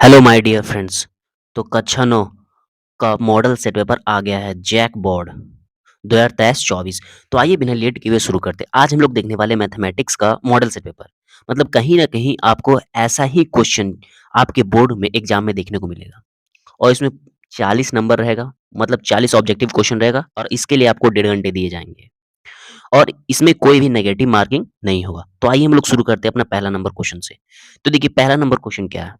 Hello my dear friends. तो कक्षा 9 का मॉडल सेट पेपर आ गया है जैक बोर्ड 2023-24। तो आइए बिना लेट किए हुए शुरू करते हैं। आज हम लोग देखने वाले मैथमेटिक्स का मॉडल सेट पेपर। मतलब कहीं ना कहीं आपको ऐसा ही क्वेश्चन आपके बोर्ड में एग्जाम में देखने को मिलेगा और इसमें 40 नंबर रहेगा। मतलब 40 ऑब्जेक्टिव क्वेश्चन रहेगा और इसके लिए आपको 1.5 घंटे दिए जाएंगे और इसमें कोई भी नेगेटिव मार्किंग नहीं होगा। तो आइए हम लोग शुरू करते हैं अपना पहला नंबर क्वेश्चन से। तो देखिए पहला नंबर क्वेश्चन क्या है।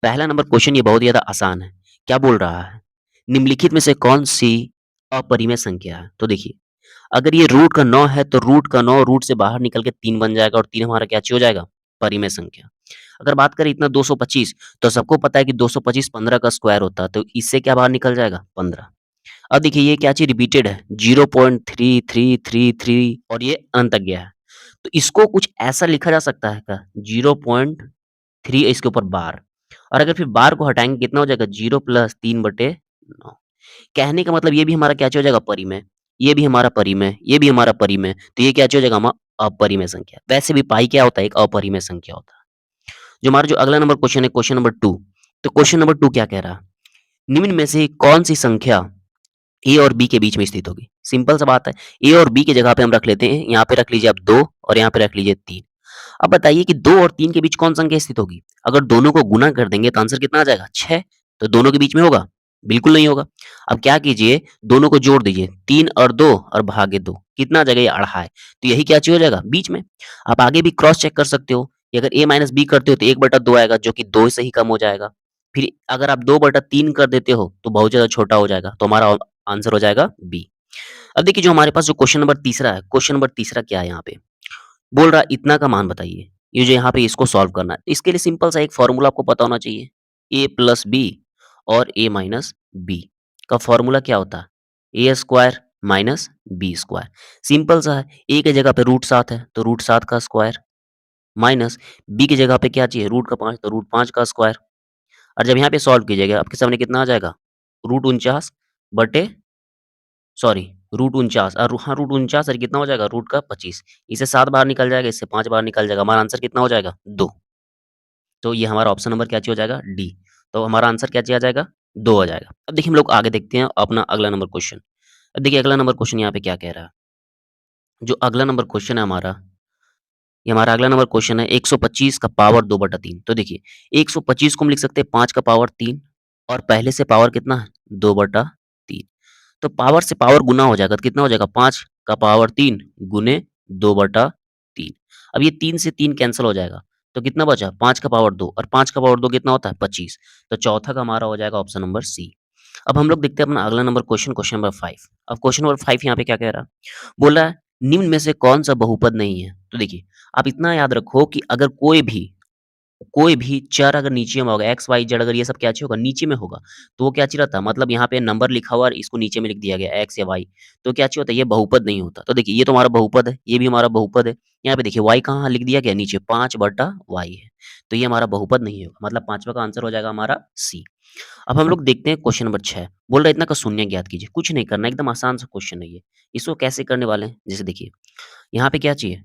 पहला नंबर क्वेश्चन ये बहुत ही ज़्यादा आसान है। क्या बोल रहा है? निम्नलिखित में से कौन-सी अपरिमेय संख्या है? तो देखिए, अगर ये रूट का 9 है तो रूट का 9 रूट से बाहर निकल के 3 बन जाएगा और 3 हमारा क्या चीज़ हो जाएगा? परिमेय संख्या। अगर बात करें इतना 225 तो सबको पता है कि 225 15 का स्क्वायर होता है, तो इससे क्या बाहर निकल जाएगा? 15। अब देखिए ये क्या चीज़ रिपीटेड है 0.3333 और ये अनंत तक गया है। तो इसको कुछ ऐसा लिखा जा सकता है क्या? 0.3 इसके ऊपर बार और अगर फिर बार को हटाएँगे कितना हो जाएगा 0 प्लस 3/9। कहने का मतलब ये भी हमारा क्या चीज़ हो जाएगा परिमेय, ये भी हमारा परिमेय, ये भी हमारा परिमेय, तो ये क्या चीज़ हो जाएगा अपरिमेय संख्या। वैसे भी पाई क्या होता है? एक अपरिमेय संख्या होता है। जो हमारा जो अगला नंबर क्वेश्चन है क्वेश्चन नंबर 2। तो क्वेश्चन नंबर 2 क्या कह रहा है? निम्न में से कौन-सी संख्या ए और बी के बीच में स्थित होगी? सिंपल सा बात है। ए और बी की जगह पे हम रख लेते हैं, यहाँ पे रख लीजिए आप 2 और यहाँ पे रख लीजिए 3। अब बताइए कि 2 और 3 के बीच कौन संख्या स्थित होगी? अगर दोनों को गुणा कर देंगे तो आंसर कितना आ जाएगा? 6। तो दोनों के बीच में होगा? बिल्कुल नहीं होगा। अब क्या कीजिए, दोनों को जोड़ दीजिए, 3 और 2 और भागे 2 कितना आ जाएगा? ये अढ़ाई। तो यही क्या चीज़ हो जाएगा? बीच में। आप आगे भी क्रॉस चेक कर सकते हो कि अगर a माइनस बी करते हो तो 1/2 आएगा जो कि 2 से ही कम हो जाएगा। फिर अगर आप 2/3 कर देते हो तो बहुत ज़्यादा छोटा हो जाएगा, तो हमारा आंसर हो जाएगा बी। अब देखिए जो हमारे पास जो क्वेश्चन नंबर तीसरा है, क्वेश्चन नंबर तीसरा क्या है यहाँ पे? बोल रहा है इतना का मान बताइए। ये जो यहाँ पे इसको सॉल्व करना है। इसके लिए सिंपल सा एक फ़ॉर्मूला आपको पता होना चाहिए। a प्लस बी और a माइनस बी का फ़ॉर्मूला क्या होता है? A square minus B square. Simple सा है। a की जगह पे √7 है तो √7 का स्क्वायर माइनस b की जगह पे क्या चाहिए? रूट का 5 तो √5 का स्क्वायर। और जब यहाँ पे सॉल्व कीजिएगा आपके सामने कितना आ जाएगा? √49 बटे सॉरी √49 हाँ, √49 और कितना हो जाएगा? रूट का 25। इससे 7 बाहर निकल जाएगा, इससे 5 बाहर निकल जाएगा। हमारा आंसर कितना हो जाएगा? 2। तो ये हमारा ऑप्शन नंबर क्या चीज़ हो जाएगा? डी। तो हमारा आंसर क्या चीज़ आ जाएगा? 2 हो जाएगा। अब देखिए हम लोग आगे देखते हैं अपना अगला नंबर क्वेश्चन। अब देखिए अगला नंबर क्वेश्चन यहाँ पे क्या कह रहा है? जो अगला नंबर क्वेश्चन है हमारा, ये हमारा अगला नंबर क्वेश्चन है 125 का पावर 2/3। तो देखिए 125 को हम लिख सकते हैं 5 का पावर 3 और पहले से पावर कितना है? 2/3। तो पावर से पावर गुना हो जाएगा तो कितना हो जाएगा? 5 का पावर 3 गुने 2/3। अब ये 3 से 3 कैंसल हो जाएगा तो कितना बचा? 5 का पावर 2 और 5 का पावर 2 कितना होता है? 25। तो चौथा का हमारा हो जाएगा ऑप्शन नंबर सी। अब हम लोग देखते हैं अपना अगला नंबर क्वेश्चन, क्वेश्चन नंबर 5। अब क्वेश्चन नंबर 5 यहाँ पे क्या कह रहा है? बोल रहा है निम्न में से कौन सा बहुपद नहीं है? तो देखिए आप इतना याद रखो कि अगर कोई भी चर अगर नीचे में होगा एक्स, वाई, जेड अगर ये सब क्या चाहिए होगा नीचे में होगा, तो वो क्या चाहिए रहता है मतलब यहाँ पे नंबर लिखा हुआ और इसको नीचे में लिख दिया गया एक्स या वाई, तो क्या चाहिए होता है ये बहुपद नहीं होता। तो देखिए ये तो हमारा बहुपद है, ये भी हमारा बहुपद है। यहाँ पे देखिए वाई कहाँ लिख दिया गया? नीचे 5/वाई है। तो ये हमारा बहुपद नहीं होगा, मतलब पांचवा का आंसर हो जाएगा हमारा सी। अब हम लोग देखते हैं क्वेश्चन नंबर 6। बोल रहा है इतना का शून्य ज्ञात कीजिए। कुछ नहीं करना, एकदम आसान सा क्वेश्चन है ये। इसको कैसे करने वाले हैं? जैसे देखिए यहाँ पे क्या चाहिए?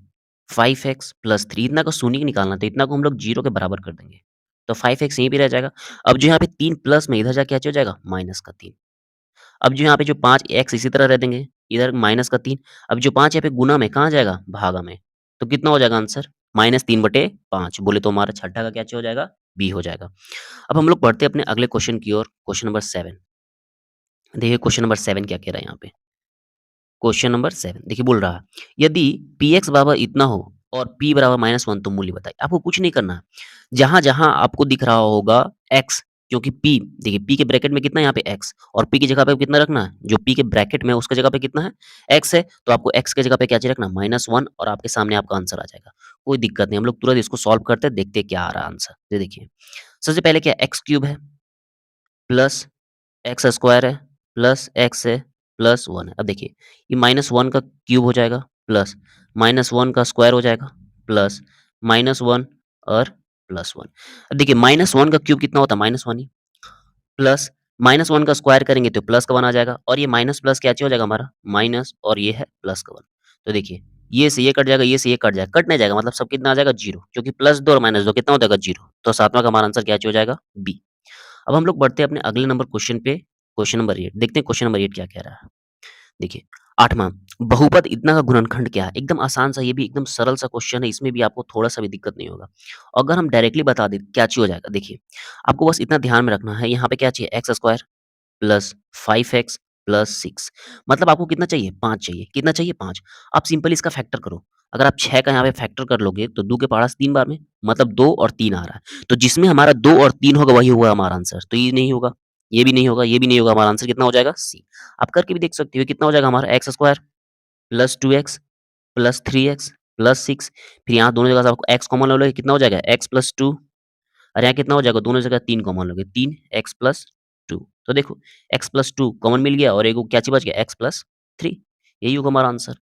5x प्लस 3 इतना का शून्य निकालना, तो इतना को हम लोग 0 के बराबर कर देंगे। तो 5x यहीं पे रह जाएगा। अब जो यहाँ पे 3 प्लस में इधर जाके क्या हो जाएगा? माइनस का 3। अब जो यहाँ पे जो 5x इसी तरह रह देंगे, इधर माइनस का 3। अब जो 5 यहाँ पे गुना में कहाँ जाएगा? भागा में। तो कितना हो जाएगा आंसर? -3/5 बोले तो हमारा छठा का क्या हो जाएगा? बी हो जाएगा। अब हम लोग बढ़ते हैं अपने अगले क्वेश्चन की ओर, क्वेश्चन नंबर 7। देखिए क्वेश्चन नंबर 7 क्या कह रहा है यहाँ पे? क्वेश्चन नंबर 7 देखिए बोल रहा है, यदि Px बराबर इतना हो और P बराबर -1 तो मूल्य बताइए। आपको कुछ नहीं करना है। जहाँ-जहाँ आपको दिख रहा होगा x, क्योंकि P देखिए P के ब्रैकेट में कितना है यहाँ पे x और P की जगह पे कितना रखना है? जो P के ब्रैकेट में है उसके जगह पे कितना है? x है, तो आपको x की जगह पे क्या चाहिए रखना? -1 और आपके सामने आपका आंसर आ जाएगा। कोई दिक्कत नहीं, हम लोग तुरंत इसको सॉल्व करते हैं, देखते हैं क्या आ रहा है आंसर। ये देखिए, सबसे पहले क्या x³ है प्लस एक्स स्क्वायर है, प्लस एक्स है, प्लस 1 है। अब देखिए, ये -1 का क्यूब हो जाएगा, प्लस -1 का स्क्वायर हो जाएगा, प्लस -1 और प्लस 1। अब देखिए -1 का क्यूब कितना होता है? -1 ही, प्लस -1 का स्क्वायर करेंगे तो प्लस का 1 आ जाएगा और ये माइनस प्लस क्या हो जाएगा हमारा? माइनस और ये है प्लस का 1। तो देखिए, ये से ये कट जाएगा, ये से ये कट जाएगा, कट नहीं जाएगा मतलब सब कितना आ जाएगा? 0, क्योंकि +2 और -2 कितना हो जाएगा? 0। तो सातवां का हमारा आंसर क्या हो जाएगा? बी। अब हम लोग बढ़ते हैं अपने अगले नंबर क्वेश्चन पे, क्वेश्चन नंबर 8 देखते हैं क्वेश्चन नंबर 8 क्या कह रहा है। देखिए 8वां बहुपद इतना का गुणनखंड क्या है? एकदम आसान सा, ये भी एकदम सरल सा क्वेश्चन है, इसमें भी आपको थोड़ा-सा भी दिक्कत नहीं होगा। अगर हम डायरेक्टली बता दें क्या चीज़ हो जाएगा, देखिए आपको बस इतना ध्यान में रखना है, यहाँ पे क्या चाहिए x square plus 5x plus 6 मतलब आपको कितना चाहिए 5 चाहिए। कितना चाहिए 5। आप सिंपली इसका फैक्टर करो। अगर आप 6 का यहाँ पे फैक्टर कर लोगे तो 2 के पहाड़ा से 3 बार में मतलब 2 और 3 आ रहा है। तो जिसमें हमारा 2 और 3 होगा वही होगा हमारा आंसर। तो ये नहीं होगा, ये भी नहीं होगा, ये भी नहीं होगा, हमारा आंसर कितना हो जाएगा सी। आप करके भी देख सकते हो कितना हो जाएगा हमारा x square plus 2x plus 3x plus 6 फिर यहाँ दोनों जगह से आपको x कॉमन ले लोगे कितना हो जाएगा x प्लस 2 और यहाँ कितना हो जाएगा दोनों जगह 3 कॉमन लोगे 3x प्लस 2 तो देखो x प्लस 2 कॉमन मिल गया और एगो क्या चीज बच गया x प्लस 3 यही होगा हमारा आंसर।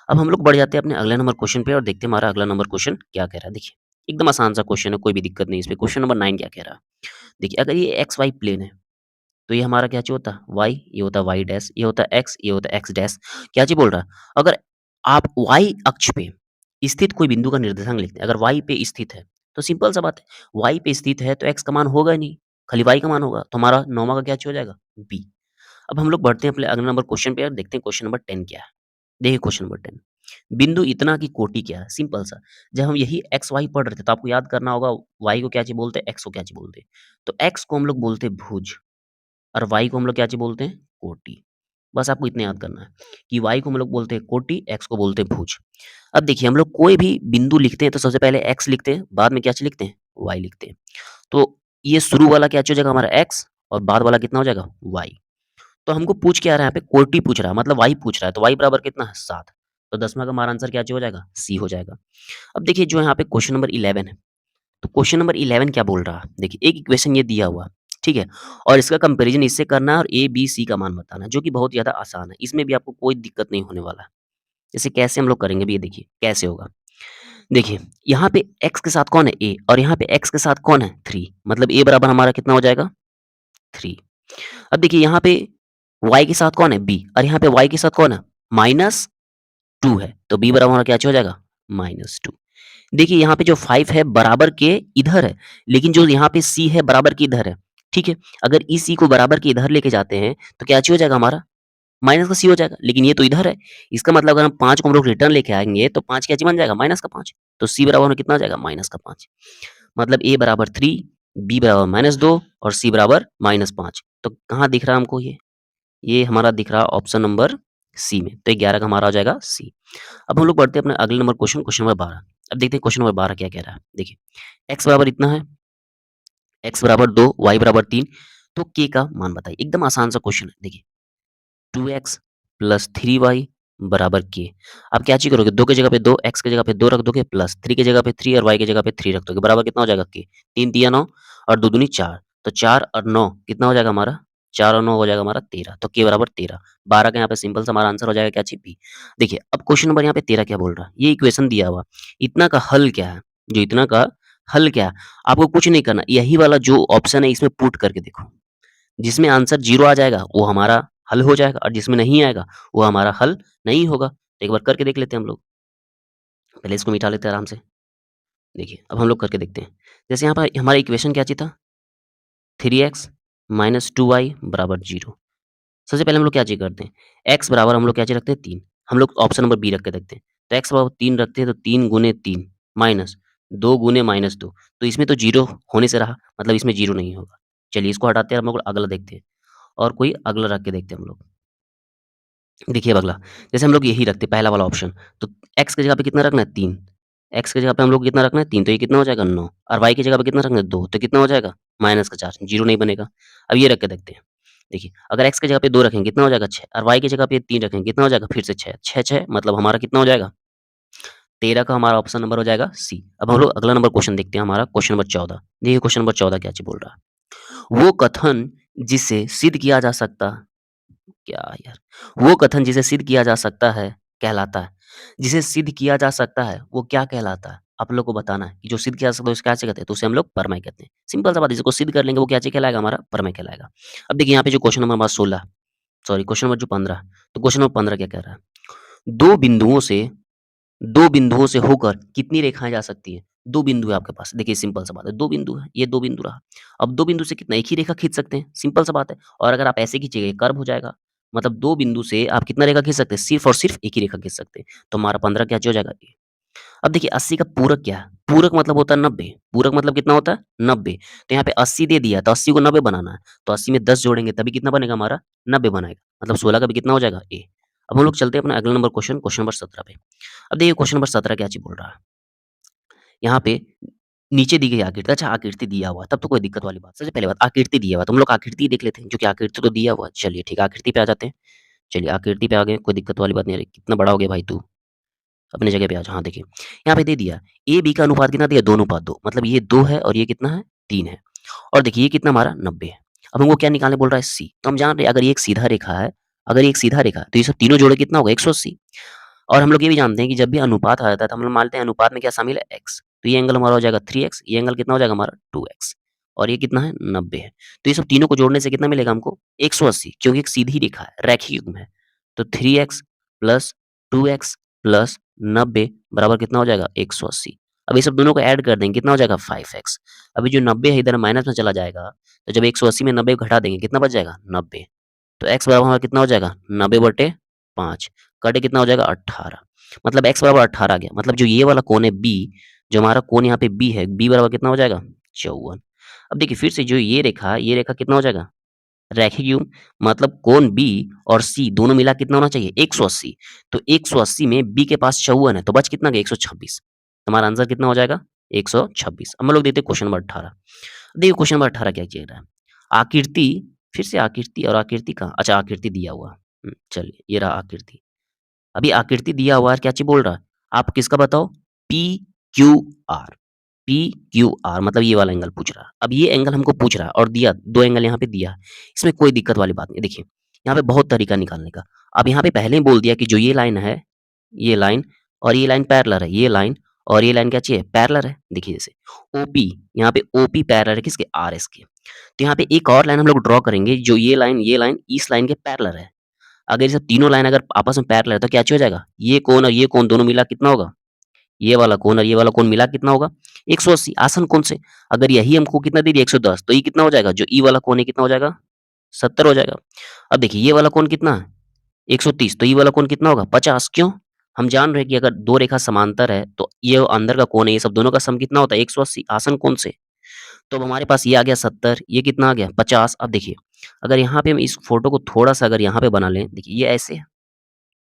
अब हम लोग बढ़ जाते हैं अपने अगले नंबर क्वेश्चन पे और देखते हैं हमारा अगला नंबर क्वेश्चन क्या कह रहा है। देखिए एकदम आसान सा क्वेश्चन है, कोई भी दिक्कत नहीं इस पे। क्वेश्चन नंबर 9 क्या कह रहा है। देखिए अगर ये एक्स वाई प्लेन है तो ये हमारा क्या चीज होता है वाई, ये होता है वाई डैश, ये होता है एक्स, ये होता है एक्स डैश। क्या चीज बोल रहा है, अगर आप वाई अक्ष पे स्थित कोई बिंदु का निर्देशांक लिखते हैं, अगर वाई पे स्थित है तो सिंपल सा बात है वाई पे स्थित है तो एक्स का मान होगा ही नहीं, खाली वाई का मान होगा, तो हमारा नौवा का क्या चीज हो जाएगा बी। अब हम लोग बढ़ते हैं अपने अगले नंबर क्वेश्चन पे और देखते हैं क्वेश्चन नंबर 10 क्या है। देखिए क्वेश्चन नंबर 10 बिंदु इतना की कोटि क्या है, सिंपल सा। जब हम यही एक्स वाई पढ़ रहे थे तो आपको याद करना होगा वाई को क्या चीज बोलते हैं, एक्स को क्या चीज बोलते हैं। तो एक्स को हम लोग बोलते हैं भुज और वाई को हम लोग क्या चीज़ बोलते हैं? कोटि। बस आपको इतना याद करना है कि वाई को हम लोग बोलते हैं कोटि, एक्स को बोलते हैं भुज। अब देखिए हम लोग कोई भी बिंदु लिखते हैं तो सबसे पहले एक्स लिखते हैं, बाद में क्या चीज़ लिखते हैं? वाई लिखते हैं। तो ये शुरू वाला क्या चीज़ हो जाएगा हमारा एक्स और बाद वाला कितना हो जाएगा? वाई। तो हमको पूछ क्या रहा है यहाँ पे? कोटि पूछ रहा है, मतलब वाई पूछ रहा है, तो वाई बराबर कितना है? 7। तो 10वां का हमारा आंसर क्या चीज़ हो जाएगा? सी हो जाएगा। अब देखिए जो यहाँ पे क्वेश्चन नंबर 11 है, तो क्वेश्चन नंबर 11 क्या बोल रहा है? देखिए एक इक्वेशन ये दिया हुआ है, ठीक है? और इसका कंपैरिज़न इससे करना है और ए, बी, सी का मान बताना है, जो कि बहुत ज़्यादा आसान है। इसमें भी आपको कोई दिक्कत नहीं होने वाला है। इसे कैसे हम लोग करेंगे भी ये देखिए, कैसे होगा? देखिए, यहाँ पे x के साथ कौन है? a और यहाँ पे x के साथ कौन है? 3 मतलब a बराबर हमारा कितना हो जाएगा? 3। अब देखिए यहाँ पे y के साथ कौन है? b और यहाँ पे y के साथ कौन है? -2 है, तो b बराबर हमारा क्या हो जाएगा? -2। देखिए यहाँ पे जो 5 है बराबर के इधर है, लेकिन जो यहाँ पे c है बराबर के इधर है, ठीक है? अगर इस c को बराबर के इधर लेके जाते हैं, तो क्या हो जाएगा हमारा? माइनस का c हो जाएगा, लेकिन ये तो इधर है। इसका मतलब अगर हम 5 को हम लोग रिटर्न लेके आएँगे, तो 5 क्या चीज़ बन जाएगा? माइनस का 5। तो c बराबर में कितना आ जाएगा? माइनस का 5। मतलब a बराबर 3, b बराबर -2 और c बराबर -5। तो कहाँ दिख रहा है हमको ये? ये हमारा दिख रहा है ऑप्शन नंबर सी में। तो 11 का हमारा हो जाएगा सी। अब हम लोग बढ़ते हैं अपने अगले नंबर क्वेश्चन, क्वेश्चन नंबर 12। अब देखते हैं क्वेश्चन नंबर 12 क्या कह रहा है। देखिए x बराबर इतना है, x बराबर 2, y बराबर 3, तो k का मान बताइए। एकदम आसान सा क्वेश्चन है। देखिए 2x प्लस 3y बराबर k। आप क्या चीज़ करोगे? 2 की जगह पे 2, x की जगह पे 2 रख दोगे, प्लस 3 की जगह पे 3 और y की जगह पे 3 रख दोगे, बराबर कितना हो जाएगा k? 3 तिया 9 और 2 दूनी 4, तो 4 और 9 कितना हो जाएगा हमारा? 4 और 9 हो जाएगा हमारा 13, तो k बराबर 13। 12 का यहाँ पे सिंपल सा हमारा आंसर हो जाएगा क्या चीज़? बी। देखिए अब क्वेश्चन नंबर यहाँ पे 13 क्या बोल रहा है? ये इक्वेशन दिया हुआ, इतना का हल क्या है? जो इतना का हल क्या है? आपको कुछ नहीं करना, यही वाला जो ऑप्शन है इसमें पुट करके देखो। जिसमें आंसर 0 आ जाएगा वो हमारा हल हो जाएगा और जिसमें नहीं आएगा वो हमारा हल नहीं होगा। तो एक बार करके देख लेते हैं हम लोग। पहले इसको मिटा लेते हैं आराम से। देखिए, अब हम लोग करके देखते हैं। जैसे यहाँ पर हमारा इक्वेशन क्या चीज़ था? 3x माइनस 2y बराबर 0। सबसे पहले हम लोग क्या चीज़ करते हैं? x बराबर हम लोग क्या चीज़ रखते हैं? 3। हम लोग ऑप्शन नंबर बी रख के देखते हैं। तो x बराबर 3 रखते हैं तो 3 गुने 3 माइनस 2 गुने -2। तो इसमें तो 0 होने से रहा, मतलब इसमें 0 नहीं होगा। चलिए इसको हटाते हैं, हम लोग अगला देखते हैं और कोई अगला रख के देखते हैं हम लोग। देखिए अब अगला, जैसे हम लोग यही रखते हैं पहला वाला ऑप्शन, तो x की जगह पे कितना रखना है 3, x की जगह पे हम लोग कितना रखना है 3, तो ये कितना हो जाएगा 9 और y की जगह पे कितना रखना है 2, तो कितना हो जाएगा माइनस का 4, 0 नहीं बनेगा। अब ये रख के देखते हैं। देखिए अगर x की जगह पे 2 रखेंगे कितना हो जाएगा 6 और y की जगह पे 3 रखेंगे कितना हो जाएगा फिर से 6, 6 6 मतलब हमारा कितना हो जाएगा 13 का हमारा ऑप्शन नंबर हो जाएगा सी। अब हम लोग अगला नंबर क्वेश्चन देखते हैं, हमारा क्वेश्चन नंबर 14। देखिए क्वेश्चन नंबर 14 क्या चीज़ बोल रहा है? वो कथन जिसे सिद्ध किया जा सकता क्या यार? वो कथन जिसे सिद्ध किया जा सकता है, कहलाता है। जिसे सिद्ध किया जा सकता है, वो क्या कहलाता है? आप लोग को बताना है कि जो सिद्ध किया जा सकता है उसे क्या चीज़ कहते हैं? तो उसे हम लोग प्रमेय कहते हैं। सिंपल सा बात है, जिसको सिद्ध कर लेंगे वो क्या चीज़ कहलाएगा हमारा? प्रमेय कहलाएगा। अब देखिए यहाँ पे जो क्वेश्चन नंबर हमारा 16 सॉरी क्वेश्चन नंबर जो 15 तो क्वेश्चन नंबर 15 क्या कह रहा है? 2 बिंदुओं से 2 बिंदुओं से होकर कितनी रेखाएँ जा सकती हैं? 2 बिंदु है आपके पास। देखिए सिंपल सा बात है, 2 बिंदु है, ये 2 बिंदु रहा। अब 2 बिंदु से कितना एक ही रेखा खींच सकते हैं, सिंपल सा बात है। और अगर आप ऐसे खींचिएगा, ये कर्व हो जाएगा। मतलब 2 बिंदु से आप कितना रेखा खींच सकते हैं? सिर्फ़ और सिर्फ़ एक ही रेखा खींच सकते हैं। तो हमारा 15 क्या हो जाएगा? ए। अब देखिए 80 का पूरक क्या है? पूरक मतलब होता है 90। पूरक मतलब कितना होता है? 90। तो यहाँ पे 80 दे दिया, तो 80 को 90 बनाना है। तो 80 में 10 जोड़ेंगे तभी कितना बनेगा हमारा? 90 बनाएगा। मतलब 16 का भी कितना हो जाएगा? ए। अब हम लोग चलते हैं अपना अगला नंबर क्वेश्चन, क्वेश्चन नंबर 17 पे। अब देखिए क्वेश्चन नंबर 17 क्या चीज़ बोल रहा है? यहाँ पे नीचे दी गई आकृति, अच्छा आकृति दिया हुआ है, तब तो कोई दिक्कत वाली बात। सबसे पहले बात आकृति दिया हुआ है, तो हम लोग आकृति देख लेते हैं, क्योंकि आकृति तो दिया हुआ है। चलिए ठीक है, आकृति पे आ जाते हैं। चलिए आकृति पे आ गए, कोई दिक्कत वाली बात नहीं। अरे कितना बड़ा हो गया भाई तू, अपनी जगह पे आ जा। हाँ देखिए, यहाँ पे दे दिया ए बी का अनुपात कितना दिया? 2 अनुपात 2, मतलब ये 2 है और ये कितना है? 3 है। और देखिए ये कितना हमारा 90 है। अब हमको क्या निकालने बोल रहा है? सी। तो हम जान रहे हैं अगर ये एक सीधा रेखा है, अगर ये एक सीधा रेखा है, तो ये सब तीनों जोड़े कितना होगा? 180। और हम लोग ये भी जानते हैं कि जब भी अनुपात आ जाता है तो हम लोग मानते हैं अनुपात में क्या शामिल है? एक्स। तो ये एंगल हमारा हो जाएगा 3x, ये एंगल कितना हो जाएगा हमारा? 2x। और ये कितना है? 90 है। तो ये सब तीनों को जोड़ने से कितना मिलेगा हमको? 180, क्योंकि एक सीधी रेखा है, रैखिक युग्म है। तो 3x प्लस 2x प्लस 90 बराबर कितना हो जाएगा? 180। अब ये सब दोनों को ऐड कर देंगे, कितना हो जाएगा? 5x। अभी जो 90 है इधर माइनस में चला जाएगा, तो जब 180 में 90 घटा देंगे कितना बच जाएगा? 90। तो x बराबर हमारा कितना हो जाएगा? 90/5। कटे कितना हो जाएगा? 18। मतलब x बराबर 18 आ गया। मतलब जो ये वाला कोण है b, जो हमारा कोण यहाँ पे b है, b बराबर कितना हो जाएगा? 54। अब देखिए फिर से जो ये रेखा कितना हो जाएगा? रैखिक युग्म। मतलब कोण b और c दोनों मिला कितना होना चाहिए? 180। तो 180 में b के पास 54 है, तो बच कितना गया? 126। हमारा आंसर कितना हो जाएगा? 126। अब हम लोग देखते हैं क्वेश्चन नंबर 18। देखिए क्वेश्चन नंबर 18 क्या कह रहा है? आकृति, फिर से आकृति, और आकृति कहाँ? अच्छा आकृति दिया हुआ। चलिए ये रहा आकृति। अभी आकृति दिया हुआ है, क्या चीज़ बोल रहा है? आप किसका बताओ? P Q R. P Q R मतलब ये वाला एंगल पूछ रहा है। अब ये एंगल हमको पूछ रहा है और दिया, 2 एंगल यहाँ पे दिया है। इसमें कोई दिक्कत वाली बात नहीं। देखिए, यहाँ पे बहुत तरीका निकालने का। अब यहाँ पे पहले ही बोल दिया कि जो ये लाइन है, ये लाइन और ये लाइन पैरेलल है। ये लाइन और ये लाइन क्या चाहिए? पैरेलल है। देखिए जैसे ओपी, यहाँ पे ओपी पैरेलल है किसके? आरएस के। तो यहाँ पे एक और लाइन हम लोग ड्रॉ करेंगे, जो ये लाइन इस लाइन के पैरेलल है। अगर ये सब तीनों लाइन अगर आपस में पैरेलल है तो क्या हो जाएगा? ये कोण और ये कोण दोनों मिला कितना होगा? ये वाला कोण और ये वाला कोण मिला कितना होगा? 180। आसन कोण से अगर यही हमको कितना दे दिया? 110, तो ये कितना हो जाएगा? जो ई वाला कोण है कितना हो जाएगा? 70 हो जाएगा। अब देखिए ये वाला कोण कितना है? 130, तो ये वाला कोण कितना होगा? 50। क्यों? हम जान रहे हैं कि अगर दो रेखा समांतर है तो ये अंदर का कोण है, ये सब दोनों का सम कितना होता है? 180 आसन कोण से। तो अब हमारे पास ये आ गया 70, ये कितना आ गया? 50। अब देखिए अगर यहाँ पे हम इस फोटो को थोड़ा-सा अगर यहाँ पे बना लें, देखिए ये ऐसे है,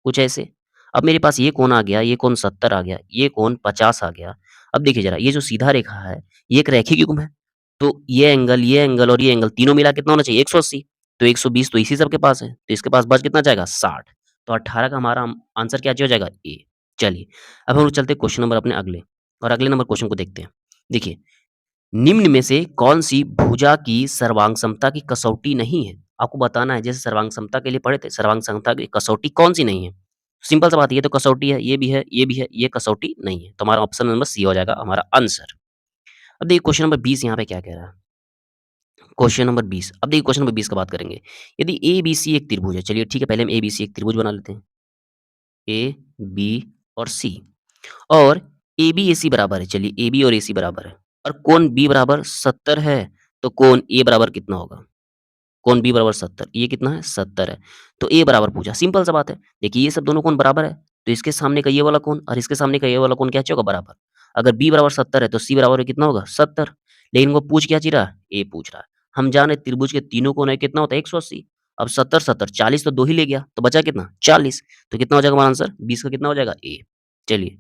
कुछ ऐसे। अब मेरे पास ये कोण आ गया, ये कोण 70 आ गया, ये कोण 50 आ गया। अब देखिए ज़रा ये जो सीधा रेखा है, ये एक रैखिक युग्म है। तो ये एंगल और ये एंगल तीनों मिला कितना होना चाहिए? 180। तो 120 तो इसी सब के पास है। तो इसके पास बच कितना जाएगा? 60। तो 18 का हमारा आंसर क्या हो जाएगा? ए। चलिए, अब हम लोग चलते हैं क्वेश्चन नंबर अपने अगले, और अगले नंबर क्वेश्चन को देखते हैं। देखिए, निम्न में से कौन-सी भुजा की सर्वांग समता की कसौटी नहीं है? आपको बताना है, जैसे सर्वांग समता के लिए पढ़े थे, सर्वांग समता की कसौटी कौन-सी नहीं है? सिंपल सा बात है, ये तो कसौटी है, ये भी है, ये भी है, ये कसौटी नहीं है। तो हमारा ऑप्शन नंबर सी हो जाएगा हमारा आंसर। अब देखिए क्वेश्चन नंबर 20 यहाँ पे क्या कह रहा है? क्वेश्चन नंबर 20, अब देखिए क्वेश्चन नंबर 20 का बात करेंगे। यदि एबीसी एक त्रिभुज है, चलिए ठीक है, पहले हम एबीसी एक त्रिभुज बना लेते हैं। ए, बी और सी, और एबी एसी बराबर है। चलिए एबी और एसी बराबर है, और कोण बी बराबर 70 है, तो कोण ए बराबर कितना होगा? कोण बी बराबर 70, ये कितना है? 70 है। तो ए बराबर पूछा, सिंपल सा बात है। देखिए ये सब दोनों कोण बराबर है, तो इसके सामने का ये वाला कोण और इसके सामने का ये वाला कोण क्या चाहिए होगा? बराबर। अगर बी बराबर 70 है तो सी बराबर कितना होगा? 70। लेकिन वो पूछ क्या रहा है? ए पूछ रहा है। हम जाने त्रिभुज के तीनों कोण है कितना होता है? 180। अब 70 70 40 तो 2 ही ले गया, तो बचा कितना? 40। तो कितना हो जाएगा हमारा आंसर? 20 का कितना हो जाएगा? ए। चलिए,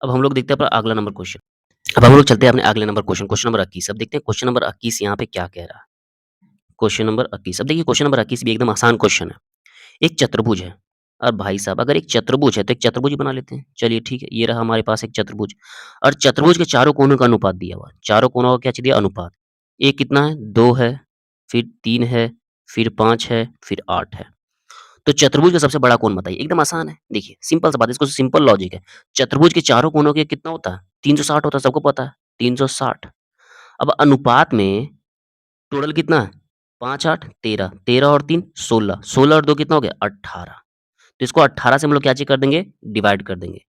अब हम लोग देखते हैं अपना अगला नंबर क्वेश्चन। अब हम लोग चलते हैं अपने अगले नंबर क्वेश्चन, क्वेश्चन नंबर 21। अब देखते हैं क्वेश्चन नंबर 21 यहाँ पे क्या कह रहा है। क्वेश्चन नंबर 21, अब देखिए क्वेश्चन नंबर 21 भी एकदम आसान क्वेश्चन है। एक चतुर्भुज है, और भाई साहब अगर एक चतुर्भुज है तो एक चतुर्भुज ही बना लेते हैं। चलिए ठीक है, ये रहा हमारे पास एक चतुर्भुज, और चतुर्भुज के चारों कोनों का अनुपात दिया हुआ है। चारों कोनों का क्या चाहिए दिया? अनुपात। एक कितना है? 2 है, फिर 3 है, फिर 5 है, फिर 8 है। तो चतुर्भुज का सबसे बड़ा कोण बताइए। एकदम आसान है, देखिए सिंपल सा बात है, इसको सिंपल लॉजिक है। चतुर्भुज के चारों कोनों के कितना होता है? 360 होता है, सबको पता है 360। अब अनुपात में टोटल कितना है? 5 8 13, 13 और 3 16, 16 और 2 कितना हो गया? 18। तो इसको 18 से हम लोग क्या चीज़ कर देंगे? डिवाइड कर देंगे।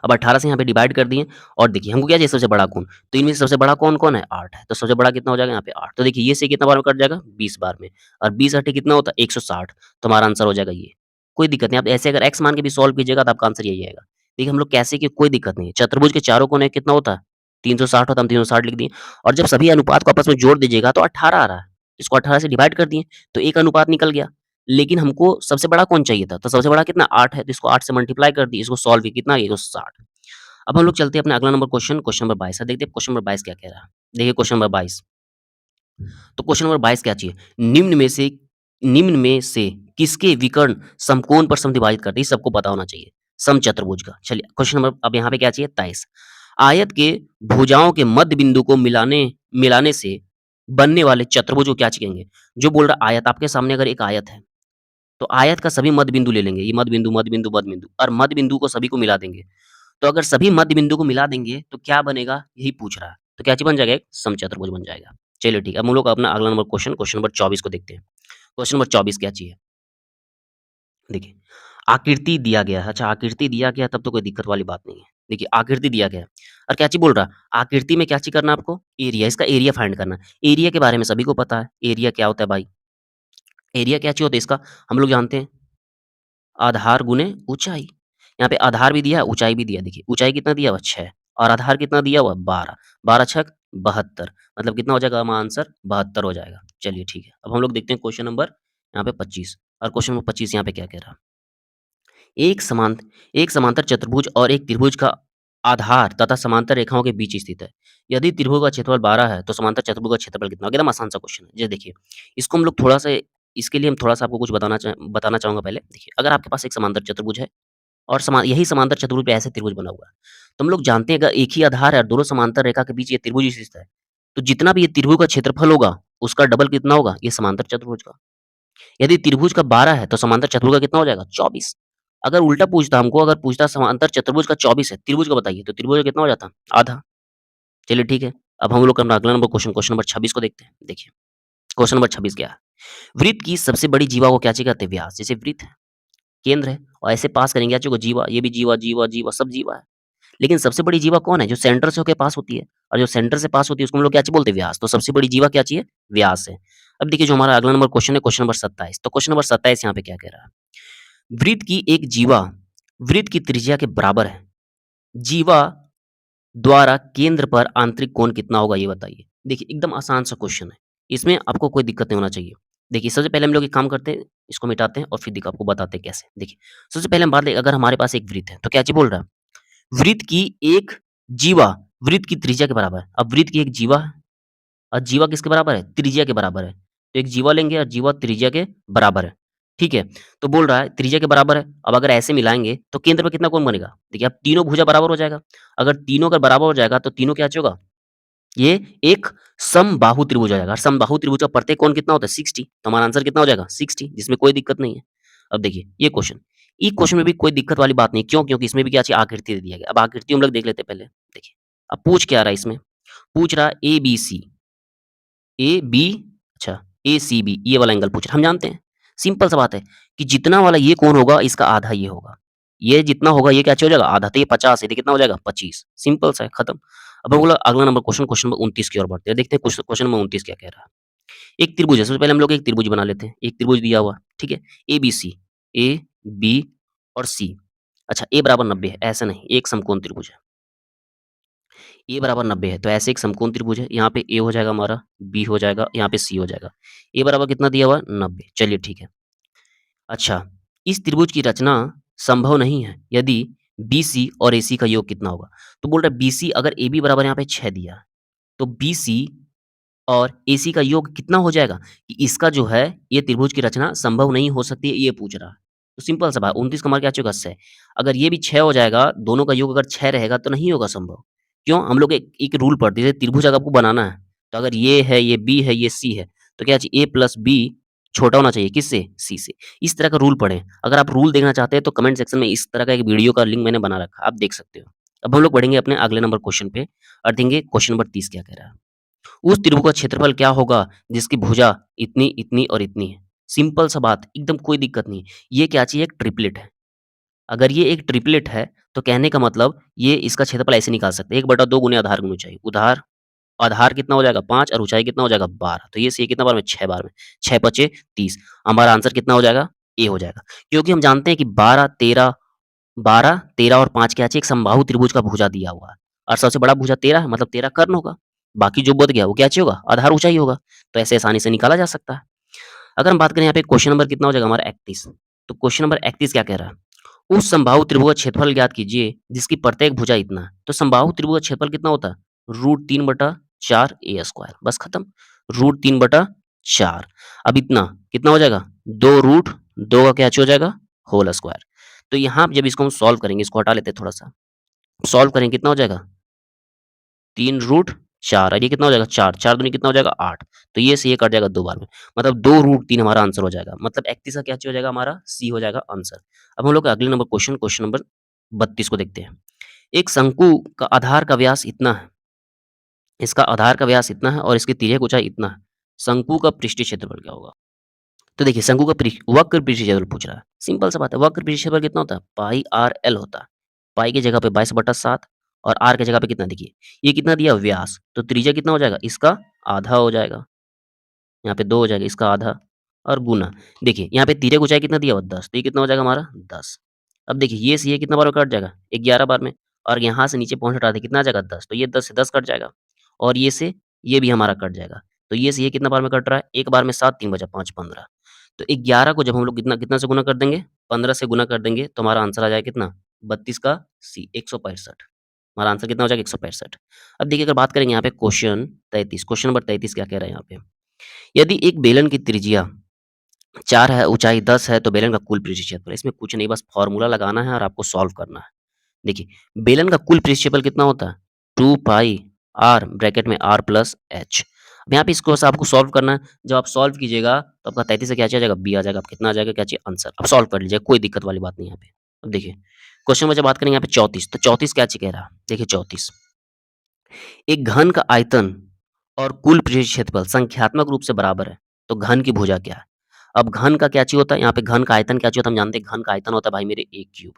अब 18 से यहाँ पे डिवाइड कर दिए और देखिए हमको क्या चाहिए सबसे बड़ा कोण, तो इनमें से सबसे बड़ा कौन-कौन है? 8 है, तो सबसे बड़ा कितना हो जाएगा यहाँ पे 8। तो देखिए ये से कितना बार में कट जाएगा? 20 बार में और 20 8 कितना होता है? 160 तो हमारा आंसर हो जाएगा ये। कोई दिक्कत नहीं, आप ऐसे अगर x मान के भी सॉल्व कीजिएगा तो आपका आंसर यही आएगा। देखिए हम लोग कैसे कि कोई दिक्कत नहीं है, चतुर्भुज के चारों कोने कितना होता है? 360 होता है, हम 360 लिख दिए और जब सभी अनुपात को आपस में जोड़ दीजिएगा तो 18 आ रहा है। इसको 18 से डिवाइड कर दिए तो एक अनुपात निकल गया। लेकिन हमको सबसे बड़ा कौन चाहिए था? तो सबसे बड़ा कितना 8 है, तो इसको 8 से मल्टीप्लाई कर दिए, इसको सॉल्व किया कितना? ये 60। अब हम लोग चलते हैं अपना अगला नंबर क्वेश्चन, क्वेश्चन नंबर 22 देखते हैं क्वेश्चन नंबर 22 क्या कह रहा है। देखिए क्वेश्चन नंबर 22 तो क्वेश्चन नंबर 22 क्या चाहिए? निम्न में से किसके विकर्ण समकोण पर समद्विभाजित करते हैं? ये सबको पता होना चाहिए। समचतुर्भुज का। चलिए क्वेश्चन नंबर अब यहाँ पे क्या चाहिए? 23 आयत के भुजाओं के मध्य बिंदु को मिलाने मिलाने से बनने वाले चतुर्भुज को क्या कहेंगे? जो बोल रहा है आयत, आपके सामने अगर एक आयत है, तो आयत का सभी मध्य बिंदु ले लेंगे। ये मध्य बिंदु, मध्य बिंदु, मध्य बिंदु और मध्य बिंदु को सभी को मिला देंगे। तो अगर सभी मध्य बिंदु को मिला देंगे तो क्या बनेगा? यही पूछ रहा है। तो क्या चीज़ बन जाएगा? एक समचतुर्भुज बन जाएगा। चलिए ठीक है, अब हम लोग अपना अगला नंबर क्वेश्चन, क्वेश्चन नंबर 24 को देखते हैं। क्वेश्चन नंबर 24 क्या चाहिए? देखिए, आकृति दिया गया है। अच्छा आकृति दिया गया तब तो कोई दिक्कत वाली बात नहीं है। देखिए आकृति दिया गया है और क्या चीज़ बोल रहा है? आकृति में क्या चीज़ करना है आपको? एरिया, इसका एरिया फाइंड करना है। एरिया के बारे में सभी को पता है। एरिया क्या होता है भाई? एरिया क्या चीज़ होता है इसका? हम लोग जानते हैं आधार गुने ऊँचाई। यहाँ पे आधार भी दिया है, ऊँचाई भी दिया है। देखिए ऊँचाई कितना दिया हुआ है? 6 और आधार कितना दिया हुआ है? 12। 12 छक 72 मतलब कितना हो जाएगा हमारा आंसर? 72 हो जाएगा। चलिए ठीक है। अब हम लोग देखते हैं क्वेश्चन नंबर यहाँ पे 25 और क्वेश्चन नंबर 25 यहाँ पे क्या कह रहा है? एक समांत एक समांतर चतुर्भुज और एक त्रिभुज का आधार तथा समांतर रेखाओं के बीच स्थित है। यदि त्रिभुज का क्षेत्रफल 12 है, तो समांतर चतुर्भुज का क्षेत्रफल कितना होगा? एकदम आसान सा क्वेश्चन है। ये देखिए, इसको हम लोग थोड़ा-सा इसके लिए हम थोड़ा-सा आपको कुछ बताना चाहूँगा पहले। देखिए, अगर आपके पास एक समांतर चतुर्भुज है और यही समांतर चतुर्भुज पे ऐसे त्रिभुज बना हुआ है। तो हम लोग जानते हैं अगर एक ही आधार है और दोनों समांतर रेखा के बीच ये त्रिभुज स्थित है, तो जितना भी ये त्रिभुज का क्षेत्रफल होगा, उसका डबल कितना होगा? ये समांतर चतुर्भुज का। यदि त्रिभुज का 12 है, तो समांतर चतुर्भुज का कितना हो जाएगा? 24। अगर उल्टा पूछता हमको, अगर पूछता समांतर चतुर्भुज का 24 है, त्रिभुज का बताइए, तो त्रिभुज का कितना हो जाता? आधा। चलिए ठीक है। अब हम लोग अपना अगला नंबर क्वेश्चन, क्वेश्चन नंबर 26 को देखते हैं। देखिए, क्वेश्चन नंबर 26 क्या है? वृत्त की सबसे बड़ी जीवा को क्या चाहिए कहते हैं? व्यास। जैसे वृत्त है, केंद्र है और ऐसे पास करेंगे क्या चाहिए? जीवा, ये भी जीवा, जीवा, जीवा, सब जीवा है। लेकिन सबसे बड़ी जीवा कौन है? जो सेंटर से होके पास होती है और जो सेंटर से पास होती है उसको हम लोग क्या चीज़ बोलते हैं? व्यास। तो सबसे बड़ी जीवा क्या चाहिए? व्यास है। अब देखिए जो हमारा अगला नंबर क्वेश्चन है, क्वेश्चन नंबर 27। तो क्वेश्चन नंबर 27 यहाँ पे क्या कह रहा है? वृत्त की एक जीवा वृत्त की त्रिज्या के बराबर है। जीवा द्वारा केंद्र पर आंतरिक कोण कितना होगा ये बताइए? देखिए एकदम आसान सा क्वेश्चन है। इसमें आपको कोई दिक्कत नहीं होना चाहिए। देखिए सबसे पहले हम लोग एक काम करते हैं, इसको मिटाते हैं और फिर आपको बताते हैं कैसे। देखिए, सबसे पहले हम बात लें, अगर हमारे पास एक वृत्त है, तो क्या चीज़ बोल रहा है? वृत्त की एक जीवा वृत्त की त्रिज्या के बराबर है। अब वृत्त की एक जीवा है और जीवा किसके बराबर है? त्रिज्या के बराबर है। तो एक जीवा लेंगे और जीवा त्रिज्या के बराबर है। ठीक है? तो बोल रहा है त्रिज्या के बराबर है। अब अगर ऐसे मिलाएँगे तो केंद्र में कितना कोण बनेगा? देखिए अब तीनों भुजा बराबर हो जाएगा। अगर तीनों अगर बराबर हो जाएगा तो तीनों क्या चाहिए होगा? ये एक समबाहु त्रिभुज हो जाएगा। और समबाहु त्रिभुज का प्रत्येक कोण कितना होता है? 60। तो हमारा आंसर कितना हो जाएगा? 60, जिसमें कोई दिक्कत नहीं है। अब देखिए ये क्वेश्चन, इस क्वेश्चन में भी कोई दिक्कत वाली बात नहीं। क्यों? क्योंकि इसमें भी क्या चाहिए? आकृति दे दिया गया। अब आकृति हम लोग देख लेते हैं पहले। देखिए, अब पूछ क्या रहा है इसमें? पूछ रहा है एबीसी, ए बी अच्छा एसीबी ये वाला एंगल पूछ रहा है। हम जानते हैं, सिंपल सा बात है कि जितना वाला ये कोण होगा इसका आधा ये होगा। ये जितना होगा ये क्या हो जाएगा? आधा। तो ये 50 है, तो कितना हो जाएगा? 25। सिंपल सा है, खत्म। अब हम लोग अगला नंबर क्वेश्चन, क्वेश्चन नंबर 29 की ओर बढ़ते हैं। देखते हैं क्वेश्चन नंबर 29 क्या कह रहा है। एक त्रिभुज है, सबसे पहले हम लोग एक त्रिभुज बना लेते हैं। एक त्रिभुज दिया हुआ, ठीक है? एबीसी, ए, बी और सी। अच्छा ए बराबर 90 है, ऐसा नहीं, एक समकोण त्रिभुज है। ए बराबर 90 है, तो ऐसे एक समकोण त्रिभुज है। यहाँ पे ए हो जाएगा हमारा, बी हो जाएगा, यहाँ पे सी हो जाएगा। ए बराबर कितना दिया हुआ है? 90। चलिए ठीक है। अच्छा, इस त्रिभुज की रचना संभव नहीं है यदि बीसी और एसी का योग कितना होगा? तो बोल रहा है बीसी अगर एबी बराबर यहाँ पे 6 दिया है, तो बीसी और एसी का योग कितना हो जाएगा? कि इसका जो है ये त्रिभुज की रचना संभव नहीं हो सकती है, ये पूछ रहा है। तो सिंपल सा बात, 29 का मान क्या चाहिए होगा? 6। अगर ये भी 6 हो जाएगा, दोनों का योग अगर 6 रहेगा तो नहीं होगा संभव। क्यों? हम लोग एक रूल पढ़ते थे, त्रिभुज अगर आपको बनाना है, तो अगर ये है, ये बी है, ये सी है, तो क्या चाहिए? ए प्लस बी छोटा होना चाहिए किससे? सी से। इस तरह का रूल पढ़ें। अगर आप रूल देखना चाहते हैं तो कमेंट सेक्शन में इस तरह का एक वीडियो का लिंक मैंने बना रखा है, आप देख सकते हो। अब हम लोग बढ़ेंगे अपने अगले नंबर क्वेश्चन पे और देखेंगे क्वेश्चन नंबर 30 क्या कह रहा है। उस त्रिभुज का क्षेत्रफल क्या होगा जिसकी भुजा इतनी, इतनी और इतनी है? सिंपल सा बात, एकदम कोई दिक्कत नहीं। ये क्या चाहिए? एक ट्रिपलेट है। अगर ये एक ट्रिपलेट है तो कहने का मतलब ये इसका क्षेत्रफल ऐसे निकाल सकते हैं 1/2 गुने आधार गुनी ऊँचाई। उधार आधार कितना हो जाएगा 5 और ऊँचाई कितना हो जाएगा 12। तो ये कितना बार में 6 बार में, 6 पचे 30। हमारा आंसर कितना हो जाएगा? ए हो जाएगा। क्योंकि हम जानते हैं कि 12, 13 और 5 क्या चाहिए? एक समबाहु त्रिभुज का भुजा दिया हुआ है और सबसे बड़ा भुजा 13 है, मतलब 13 कर्ण होगा। बाकी जो बच गया वो क्या चाहिए होगा? आधार ऊँचाई होगा। तो ऐसे आसानी से निकाला जा सकता है। अगर हम बात करें यहाँ पे क्वेश्चन नंबर कितना हो जाएगा हमारा 31। तो क्वेश्चन नंबर 31 क्या कह रहा है? उस समबाहु त्रिभुज का क्षेत्रफल ज्ञात कीजिए जिसकी प्रत्येक भुजा इतना है। तो समबाहु त्रिभुज का क्षेत्रफल कितना होता है? √3/4 a स्क्वायर, बस खत्म। √3/4। अब इतना कितना हो जाएगा? 2 रूट 2 का क्या हो जाएगा? Whole square. तो यहाँ जब इसको हम सॉल्व करेंगे, इसको हटा लेते हैं थोड़ा सा। सॉल्व करेंगे कितना हो जाएगा? 3√4 और ये कितना हो जाएगा? 4, 4 दूनी कितना हो जाएगा? 8। तो ये से ये कट जाएगा 2 बार में, मतलब 2√3 हमारा आंसर हो जाएगा। मतलब 31 का क्या हो जाएगा? हमारा सी हो जाएगा आंसर। अब हम लोग अगले नंबर क्वेश्चन नंबर 32 को देखते हैं। एक शंकु का आधार का व्यास इतना है, इसका आधार का व्यास इतना है और इसकी तिर्यक ऊंचाई इतना है। शंकु का पृष्ठीय क्षेत्रफल क्या होगा? तो देखिए शंकु का वक्र पृष्ठीय क्षेत्रफल पूछ रहा है। सिंपल सा बात है, वक्र पृष्ठीय क्षेत्रफल कितना होता है? पाई आर एल होता है। पाई की जगह पे 22/7 और आर की जगह पे कितना, देखिए ये कितना दिया? व्यास। तो त्रिज्या कितना हो जाएगा? इसका आधा हो जाएगा। यहाँ पे 2 हो जाएगा, इसका आधा और गुना। देखिए यहाँ पे तिर्यक ऊंचाई कितना दिया हुआ? 10। तो ये कितना हो जाएगा हमारा? 10। अब देखिए ये से ये कितना बार में कट जाएगा? 11 बार में। और यहाँ से नीचे पॉइंट हटा दें, कितना आ जाएगा? 10। तो ये 10 से 10 कट जाएगा और ये से ये भी हमारा कट जाएगा। तो ये से ये कितना बार में कट रहा है? एक बार में 7, 3 बचा 5, 15। तो 11 को जब हम लोग कितना कितना से गुना कर देंगे? 15 से गुना कर देंगे तो हमारा आंसर आ जाएगा कितना? 32 का सी, 165। हमारा आंसर कितना हो जाएगा? 165। अब देखिए अगर बात करेंगे यहाँ पे क्वेश्चन 33, क्वेश्चन नंबर 33 क्या कह रहा है यहाँ पे? यदि एक बेलन की त्रिज्या 4 है, ऊंचाई 10 है, तो बेलन का कुल पृष्ठीय क्षेत्रफल। इसमें कुछ नहीं, बस फॉर्मूला लगाना है और आपको सॉल्व करना है। देखिए बेलन का कुल पृष्ठीय क्षेत्रफल कितना होता है? 2 पाई आर ब्रैकेट में आर प्लस एच। अब यहाँ पे इसको बस आपको सॉल्व करना है। जब आप सॉल्व कीजिएगा तो आपका 33 से क्या आ जाएगा? बी आ जाएगा। आप कितना आ जाएगा? क्या चाहिए? आंसर। अब सॉल्व कर लीजिए, कोई दिक्कत वाली बात नहीं है यहाँ पे। अब देखिए क्वेश्चन में जब बात करेंगे यहाँ पे 34, तो 34 क्या चाहिए कह रहा है? देखिए 34, एक घन का आयतन और कुल पृष्ठीय क्षेत्रफल संख्यात्मक रूप से बराबर है, तो घन की भुजा क्या है? अब घन का क्या चीज होता है? यहाँ पे घन का आयतन क्या चीज होता है? हम जानते हैं घन का आयतन होता है भाई मेरे a क्यूब।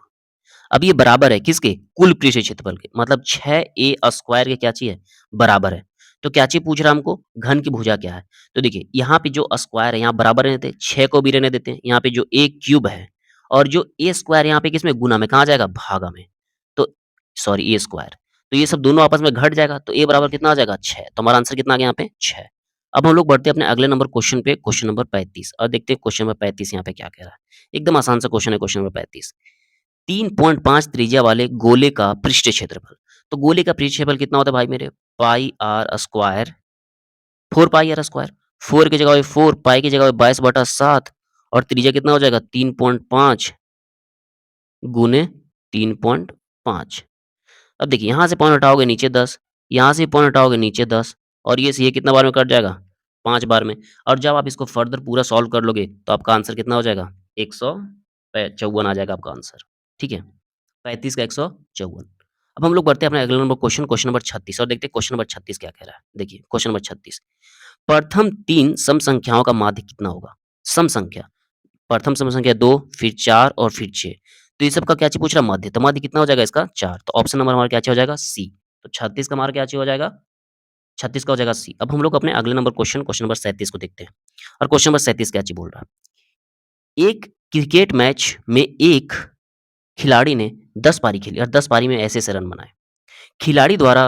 अब ये बराबर है किसके? कुल पृष्ठीय क्षेत्रफल के, मतलब 6a स्क्वायर के क्या चाहिए? बराबर है। तो क्या चीज पूछ रहा है हमको? घन की भुजा क्या है? तो देखिए यहाँ पे जो स्क्वायर है यहाँ बराबर रहने देते, 6 को भी रहने देते हैं। यहाँ पे जो a क्यूब है और जो a स्क्वायर यहाँ पे किसमें? गुना में, कहाँ जाएगा? भागा में। तो सॉरी a स्क्वायर, तो ये सब दोनों आपस में घट जाएगा, तो a बराबर कितना आ जाएगा? 6। तो हमारा आंसर कितना आ गया यहाँ पे? 6। अब हम लोग बढ़ते हैं अपने अगले नंबर क्वेश्चन पे, क्वेश्चन नंबर 35, और देखते हैं क्वेश्चन नंबर 35 यहाँ पे क्या कह रहा है। एकदम आसान सा क्वेश्चन है क्वेश्चन नंबर 35। 3.5 त्रिज्या वाले गोले का पृष्ठीय क्षेत्रफल। तो गोले का पृष्ठीय क्षेत्रफल कितना होता है भाई मेरे? Pi R square, 4 pi R square. 4 की जगह पे 4, पाई की जगह पे 22/7 और त्रिज्या कितना हो जाएगा? 3.5 गुने 3.5। अब देखिए यहाँ से पॉइंट हटाओगे नीचे 10, यहाँ से पॉइंट हटाओगे नीचे 10 और ये से ये कितना बार में कट जाएगा? 5 बार में। और जब आप इसको फर्दर पूरा सॉल्व कर लोगे तो आपका आंसर कितना हो जाएगा? 154 आ जाएगा आपका आंसर। ठीक है? 35 का 154। अब हम लोग बढ़ते हैं अपने अगले नंबर क्वेश्चन, क्वेश्चन नंबर 36, और देखते हैं क्वेश्चन नंबर 36 क्या कह रहा है। देखिए क्वेश्चन नंबर 36, प्रथम 3 सम संख्याओं का माध्य कितना होगा? सम संख्या, प्रथम सम संख्या 2, फिर 4 और फिर 6। तो ये सब का क्या चीज़ पूछ रहा है? माध्य। तो माध्य कितना हो जाएगा इसका? 4। तो ऑप्शन नंबर हमारा क्या चीज़ हो जाएगा? सी। तो 36 का हमारा क्या चीज़ हो जाएगा? 36 का हो जाएगा सी। अब हम लोग अपने अगले नंबर क्वेश्चन, क्वेश्चन नंबर 37 को देखते हैं। और क्वेश्चन नंबर 37 क्या चीज़ बोल रहा है? एक क्रिकेट मैच में एक खिलाड़ी ने 10 पारी खेली और 10 पारी में ऐसे-ऐसे रन बनाए। खिलाड़ी द्वारा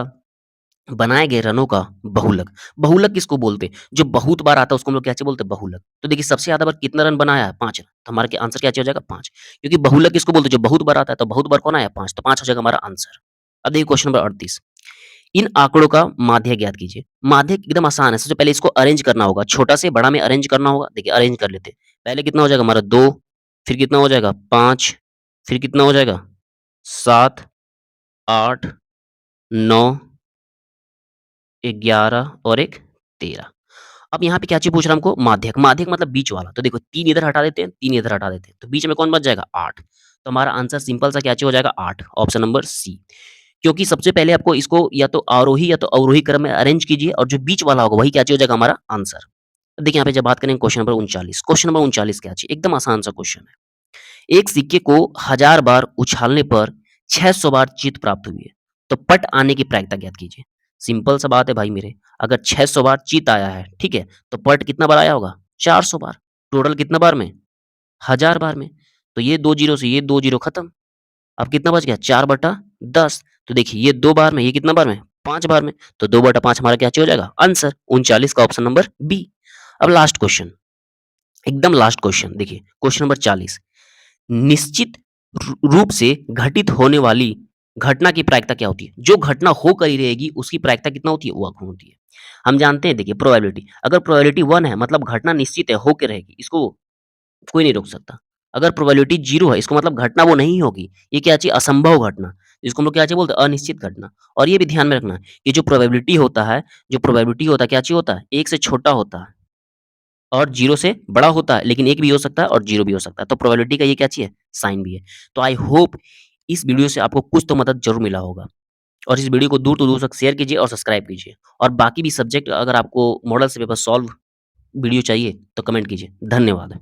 बनाए गए रनों का बहुलक। बहुलक किसको बोलते हैं? जो बहुत बार आता है उसको हम लोग क्या बोलते हैं? बहुलक। तो देखिए सबसे ज़्यादा बार कितना रन बनाया है? 5 रन। तो हमारा क्या आंसर क्या हो जाएगा? 5। क्योंकि बहुलक किसको बोलते हैं? जो बहुत बार आता है, तो बहुत बार कौन आया? 5। तो 5 हो जाएगा हमारा आंसर। अब देखिए क्वेश्चन नंबर 38, इन आंकड़ों का माध्य ज्ञात कीजिए। माध्य एकदम आसान है, सबसे पहले इसको अरेंज करना होगा, छोटा से बड़ा में अरेंज करना होगा। देखिए अरेंज कर लेते हैं। पहले कितना हो जाएगा हमारा? 2, फिर कितना हो जाएगा? 5, फिर कितना हो जाएगा? 7, 8, 9, 11 और एक 13। अब यहाँ पे क्या चीज़ पूछ रहा है हमको? माध्यक। माध्यक मतलब बीच वाला। तो देखो 3 इधर हटा देते हैं, 3 इधर हटा देते हैं, तो बीच में कौन बच जाएगा? 8। तो हमारा आंसर सिंपल सा क्या चीज़ हो जाएगा? 8, ऑप्शन नंबर सी। क्योंकि सबसे पहले आपको इसको या तो आरोही या तो अवरोही क्रम में अरेंज कीजिए और जो बीच वाला होगा वही क्या चीज़ हो जाएगा? हमारा आंसर। अब देखिए यहाँ पे जब बात करेंगे क्वेश्चन नंबर 39, क्वेश्चन नंबर 39 क्या चीज़? एकदम आसान सा क्वेश्चन है। एक सिक्के को 1000 बार उछालने पर 600 बार जीत प्राप्त हुई है, तो पट आने की प्रायिकता ज्ञात कीजिए। सिंपल सा बात है भाई मेरे, अगर 600 बार जीत आया है, ठीक है? तो पट कितना बार आया होगा? 400 बार। टोटल कितना बार में? 1000 बार में। तो ये 2 जीरो से ये 2 जीरो खत्म। अब कितना बच गया? 4/10। तो देखिए ये 2 बार में, ये कितना बार में? 5 बार में। तो 2/5 हमारा क्या हो जाएगा? आंसर 39 का ऑप्शन नंबर बी। अब लास्ट क्वेश्चन, एकदम लास्ट क्वेश्चन देखिए, क्वेश्चन नंबर 40। निश्चित रूप से घटित होने वाली घटना की प्रायिकता क्या होती है? जो घटना होकर ही रहेगी उसकी प्रायिकता कितना होती है? 1 होती है। हम जानते हैं देखिए प्रोबेबिलिटी, अगर प्रोबेबिलिटी 1 है मतलब घटना निश्चित है, होके रहेगी, इसको कोई नहीं रोक सकता। अगर प्रोबेबिलिटी 0 है इसका मतलब घटना वो नहीं होगी। ये क्या चाहिए? असंभव घटना। जिसको हम लोग क्या चाहिए बोलते हैं? अनिश्चित घटना। और ये भी ध्यान में रखना, ये जो प्रोबेबिलिटी होता है क्या चाहिए होता है? 1 से छोटा होता है और 0 से बड़ा होता है, लेकिन 1 भी हो सकता है और 0 भी हो सकता है। तो प्रोबेबिलिटी का ये क्या चाहिए? साइन भी है। तो आई होप इस वीडियो से आपको कुछ तो मदद ज़रूर मिला होगा और इस वीडियो को दूर तो दूर तक शेयर कीजिए और सब्सक्राइब कीजिए। और बाकी भी सब्जेक्ट अगर आपको मॉडल से पेपर सॉल्व वीडियो चाहिए तो कमेंट कीजिए। धन्यवाद।